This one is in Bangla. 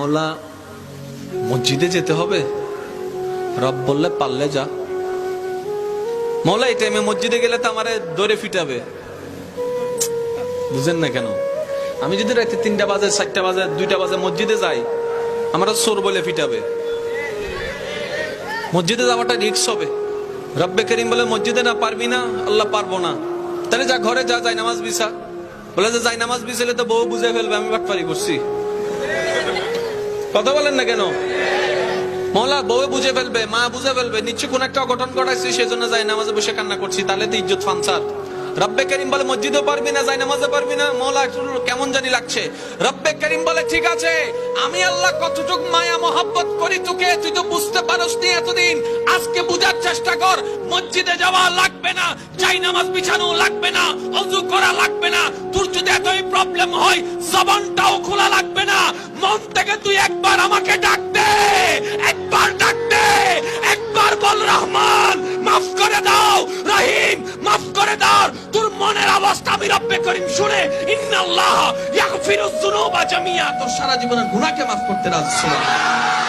মাওলা মসজিদে যেতে হবে? রব বললে পারলে যা। মাওলা এই টাইমে মসজিদে গেলে তো আমারে দৌড়ে ফিটাবে। বুঝেন না কেন? আমি যদি রাতে 3টা বাজে, 4টা বাজে, 2টা বাজে মসজিদে যাই, আমরা চোর বলে ফিটাবে। মসজিদে যাওয়াটা রিস্ক হবে। রব্বে করিম বলে মসজিদে না পারবি না, আল্লাহ পারবো না, তাহলে যা ঘরে যা, যাই নামাজ বিছা। বলে যে যাই নামাজ বিছালে তো বউ বুঝে ফেলবে আমি বাটপারি করছি। কথা বলেন না কেন? মওলা বউ বুঝে ফেলবে, মা বুঝে ফেলবে, নিশ্চয় কোন একটা অঘটন ঘটাইছি, সেজন্য যাই নামাজে বসে কান্না করছি, তাহলে তো ইজ্জত ফানসার। রব্বে করিম বলে মসজিদেও পারবি না, যাই নামাজে পারবি না। মওলা একটু কেমন জানি লাগছে। রব্বে করিম বলে ঠিক আছে, আমি আল্লাহ কতটুক মায়া মহব্বত করি তোকে, তুই তো বুঝতে পারস নি এতদিন, আজকে বুঝার চেষ্টা কর। মসজিদে যাওয়া লাগবে না, যাই নামাজ বিছানো লাগবে না, ওযু করা লাগবে না। তোর যদি এতই প্রবলেম হয়, জবানটাও খোলা লাগবে না। মন থেকে তুই একবার আমাকে ডাক দে, একবার ডাক দে, একবার বল রহমান মাফ করে দাও, রহিম মাফ করে দাও। তোর মনের অবস্থা আমি রব্বে করিম শুনে, ইন্নাল্লাহ ইয়াগফিরুয যুনুবা জামিয়া, তোর সারা জীবনের গুনাহকে মাফ করতে রাজি। সুবহানাল্লাহ।